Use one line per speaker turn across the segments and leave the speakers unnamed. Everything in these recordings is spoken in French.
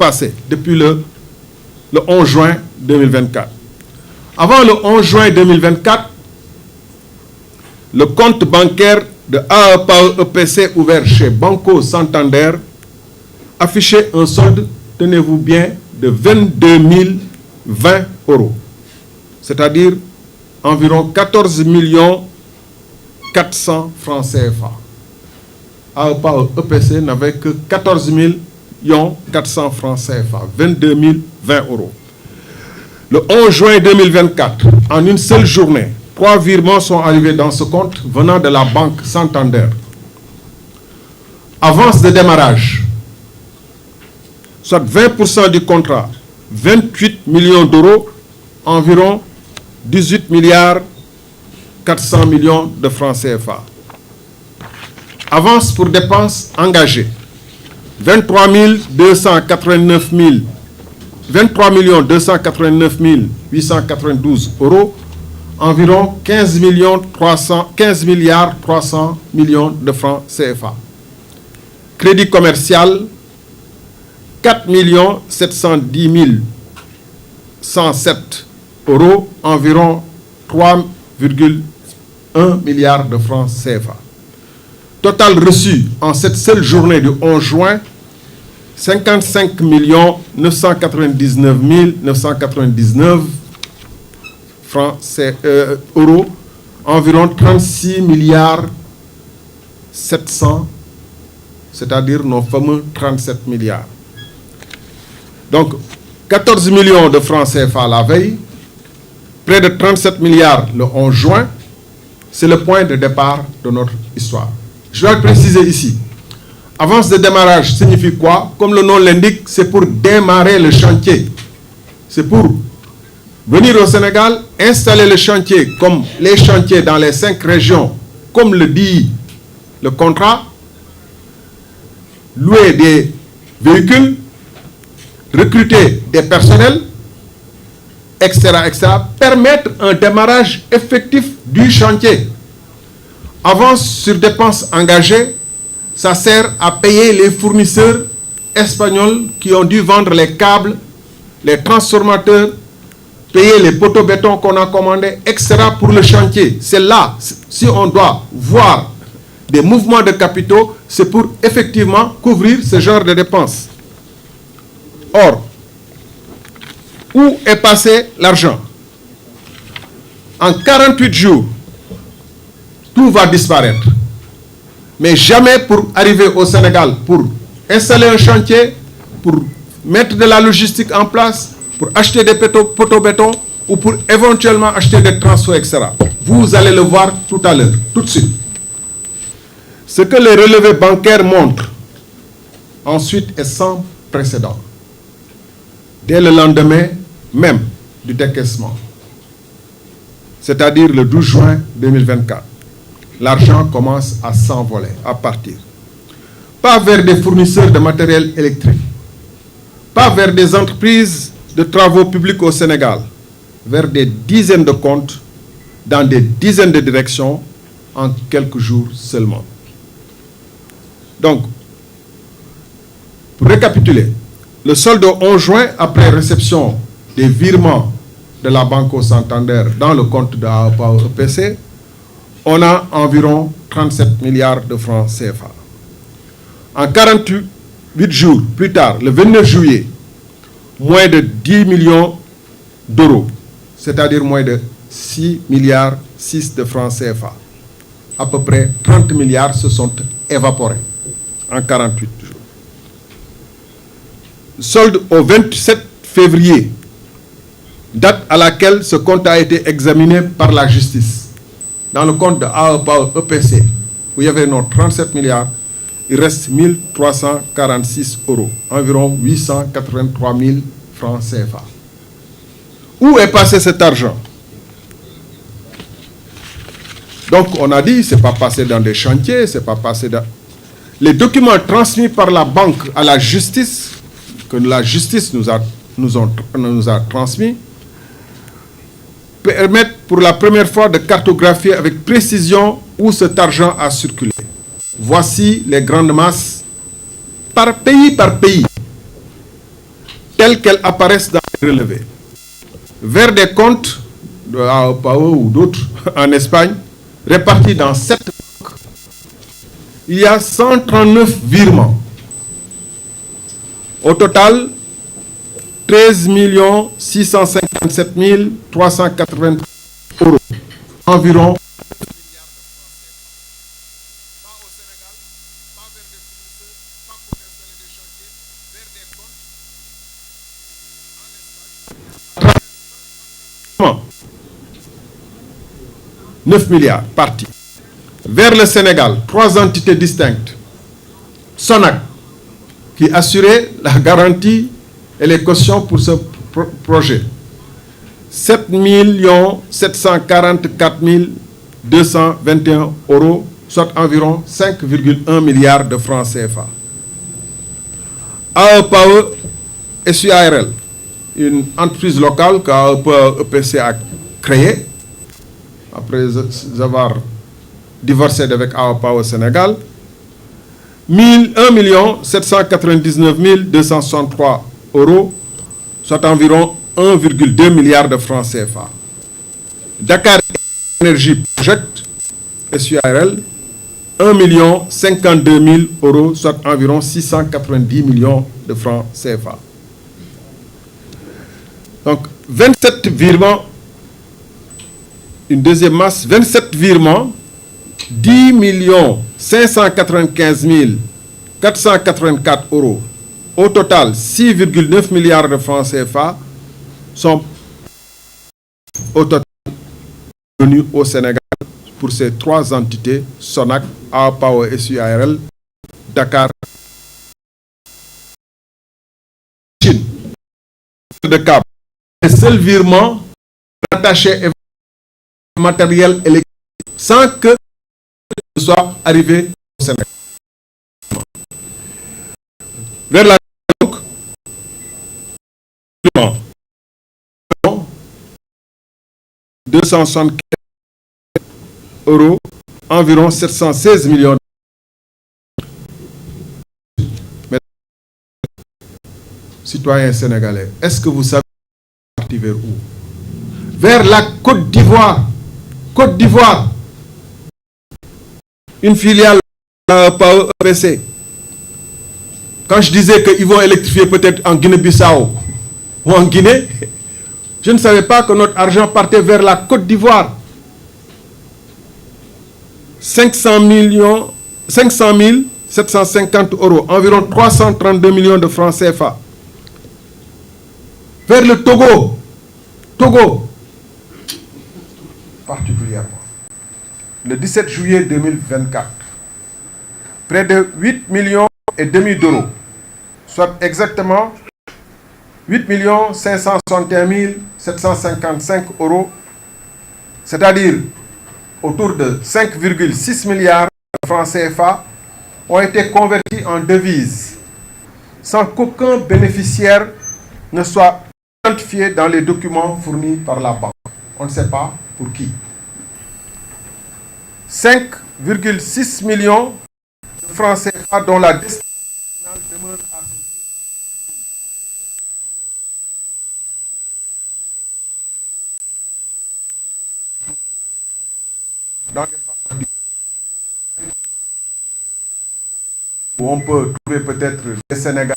passé, depuis le 11 juin 2024. Avant le 11 juin 2024, le compte bancaire de AEPAE EPC ouvert chez Banco Santander affichait un solde, tenez-vous bien, de 22 020 euros, c'est-à-dire environ 14 400 francs CFA. AEPAE EPC n'avait que 14 400 francs CFA, 22 020 euros. Le 11 juin 2024, en une seule journée, 3 virements sont arrivés dans ce compte venant de la Banque Santander. Avance de démarrage, soit 20% du contrat, 28 millions d'euros, environ 18 milliards 400 millions de francs CFA. Avance pour dépenses engagées, 23 289 892 euros, environ 15 milliards 300 millions de francs CFA. Crédit commercial, 4 710 107 euros, environ 3,1 milliards de francs CFA. Total reçu en cette seule journée du 11 juin, 55 999 999 francs euros, environ 36 milliards 700, c'est-à-dire nos fameux 37 milliards. Donc, 14 millions de francs CFA la veille, près de 37 milliards le 11 juin, c'est le point de départ de notre histoire. Je dois le préciser ici. Avance de démarrage signifie quoi? Comme le nom l'indique, c'est pour démarrer le chantier. C'est pour venir au Sénégal, installer le chantier comme les chantiers dans les 5 régions, comme le dit le contrat, louer des véhicules, recruter des personnels, etc., permettre un démarrage effectif du chantier. Avance sur dépenses engagées, ça sert à payer les fournisseurs espagnols qui ont dû vendre les câbles, les transformateurs, payer les poteaux béton qu'on a commandés, etc. pour le chantier. C'est là, si on doit voir des mouvements de capitaux, c'est pour effectivement couvrir ce genre de dépenses. Or, où est passé l'argent? En 48 jours, tout va disparaître. Mais jamais pour arriver au Sénégal, pour installer un chantier, pour mettre de la logistique en place, pour acheter des poteaux béton ou pour éventuellement acheter des transferts, etc. Vous allez le voir tout à l'heure, tout de suite. Ce que les relevés bancaires montrent, ensuite, est sans précédent. Dès le lendemain même du décaissement, c'est-à-dire le 12 juin 2024, l'argent commence à s'envoler, à partir. Pas vers des fournisseurs de matériel électrique, pas vers des entreprises de travaux publics au Sénégal, vers des dizaines de comptes, dans des dizaines de directions, en quelques jours seulement. Donc, pour récapituler, le solde au 11 juin, après réception des virements de la Banco Santander dans le compte de AEPAE EPC, on a environ 37 milliards de francs CFA. En 48 jours plus tard, le 29 juillet, moins de 10 millions d'euros, c'est-à-dire moins de 6 milliards 6 de francs CFA. À peu près 30 milliards se sont évaporés en 48 jours. Solde au 27 février, date à laquelle ce compte a été examiné par la justice. Dans le compte de AEPAE EPC, où il y avait nos 37 milliards, il reste 1346 euros, environ 883 000 francs CFA. Où est passé cet argent? Donc, on a dit, ce n'est pas passé dans des chantiers, c'est pas passé dans... Les documents transmis par la banque à la justice, que la justice nous a transmis, permettent pour la première fois de cartographier avec précision où cet argent a circulé. Voici les grandes masses par pays telles qu'elles apparaissent dans les relevés, vers des comptes de AOPAO ou d'autres en Espagne, répartis dans 7 banques, il y a 139 virements. Au total, 13 657 380 euros, environ. « 9 milliards partis. Vers le Sénégal, 3 entités distinctes. Sonac, qui assurait la garantie et les cautions pour ce projet. 7 744 221 euros, soit environ 5,1 milliards de francs CFA. AEPAE SUARL, une entreprise locale qu'AEPAE EPC a créée après avoir divorcé avec AEPAE au Sénégal. 1 799 263 euros, soit environ 1,2 milliard de francs CFA. Dakar Energy Project, SUARL, 1 052 000 euros, soit environ 690 millions de francs CFA. Donc, 27 virements, une deuxième masse, 27 virements, 10 595 484 euros. Au total, 6,9 milliards de francs CFA sont au total venus au Sénégal pour ces 3 entités, Sonac, AOPAO et SUARL, Dakar, Chine. De câble. Les seuls virements rattachés au matériel électrique sans que ce soit arrivé au Sénégal. Vers la banque, 275 euros, environ 716 millions. Mais, citoyens sénégalais, est-ce que vous savez partir vers où? Vers la Côte d'Ivoire. Côte d'Ivoire, une filiale par EPC. Quand je disais qu'ils vont électrifier peut-être en Guinée-Bissau ou en Guinée, je ne savais pas que notre argent partait vers la Côte d'Ivoire. 500 750 euros, environ 332 millions de francs CFA. Vers le Togo, particulièrement, le 17 juillet 2024, près de 8 millions et demi d'euros, soit exactement 8 561 755 euros, c'est-à-dire autour de 5,6 milliards de francs CFA, ont été convertis en devises, sans qu'aucun bénéficiaire ne soit identifié dans les documents fournis par la banque. On ne sait pas pour qui. 5,6 millions de francs CFA dont la destination finale demeure à ce dans les parties où on peut trouver peut-être des Sénégalais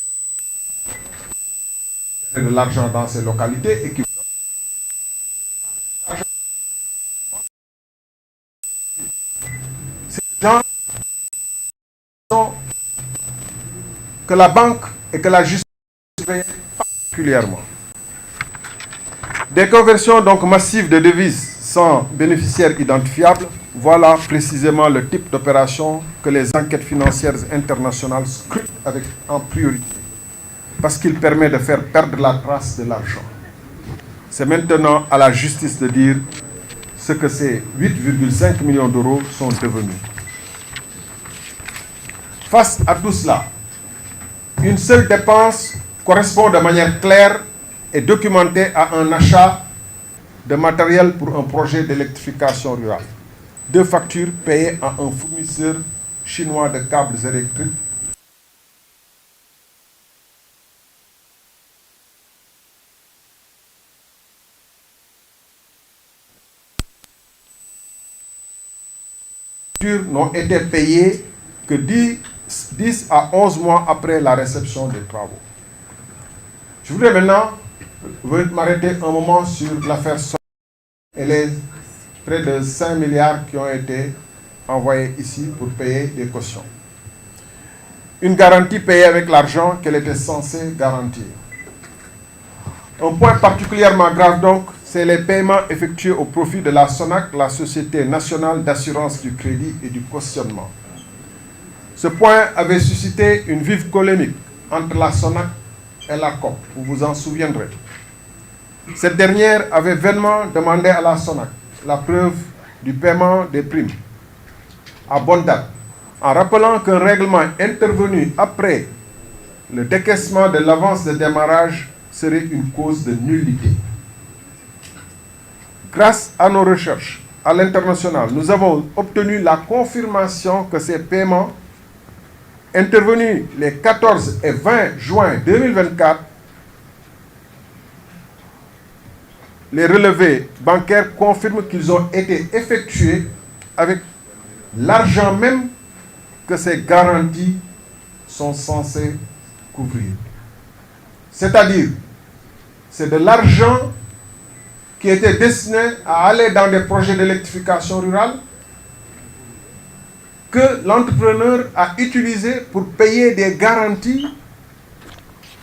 de l'argent dans ces localités et qui ces gens que la banque et que la justice surveillent particulièrement. Des conversions donc massives de devises sans bénéficiaires identifiables, voilà précisément le type d'opération que les enquêtes financières internationales scrutent avec en priorité, parce qu'il permet de faire perdre la trace de l'argent. C'est maintenant à la justice de dire ce que ces 8,5 millions d'euros sont devenus. Face à tout cela, une seule dépense correspond de manière claire et documentée à un achat de matériel pour un projet d'électrification rurale. 2 factures payées à un fournisseur chinois de câbles électriques factures n'ont été payées que 10 à 11 mois après la réception des travaux. Je voudrais maintenant m'arrêter un moment sur l'affaire Sonac et les près de 5 milliards qui ont été envoyés ici pour payer des cautions. Une garantie payée avec l'argent qu'elle était censée garantir. Un point particulièrement grave donc, c'est les paiements effectués au profit de la Sonac, la Société nationale d'assurance du crédit et du cautionnement. Ce point avait suscité une vive polémique entre la Sonac et la COP, vous vous en souviendrez. Cette dernière avait vainement demandé à la Sonac la preuve du paiement des primes à bonne date, en rappelant qu'un règlement intervenu après le décaissement de l'avance de démarrage serait une cause de nullité. Grâce à nos recherches à l'international, nous avons obtenu la confirmation que ces paiements intervenus les 14 et 20 juin 2024, les relevés bancaires confirment qu'ils ont été effectués avec l'argent même que ces garanties sont censées couvrir. C'est-à-dire, c'est de l'argent qui était destiné à aller dans des projets d'électrification rurale que l'entrepreneur a utilisé pour payer des garanties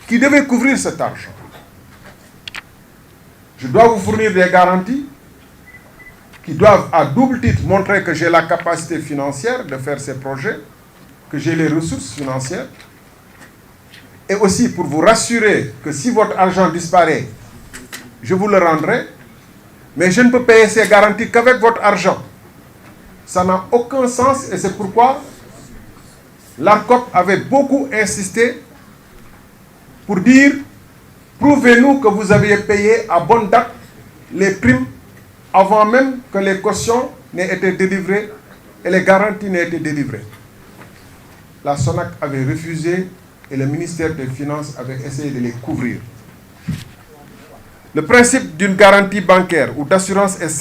qui devaient couvrir cet argent. Je dois vous fournir des garanties qui doivent à double titre montrer que j'ai la capacité financière de faire ces projets, que j'ai les ressources financières, et aussi pour vous rassurer que si votre argent disparaît, je vous le rendrai, mais je ne peux payer ces garanties qu'avec votre argent. Ça n'a aucun sens et c'est pourquoi l'ARCOP avait beaucoup insisté pour dire prouvez-nous que vous aviez payé à bonne date les primes avant même que les cautions n'aient été délivrées et les garanties n'aient été délivrées. La Sonac avait refusé et le ministère des Finances avait essayé de les couvrir. Le principe d'une garantie bancaire ou d'assurance est simple.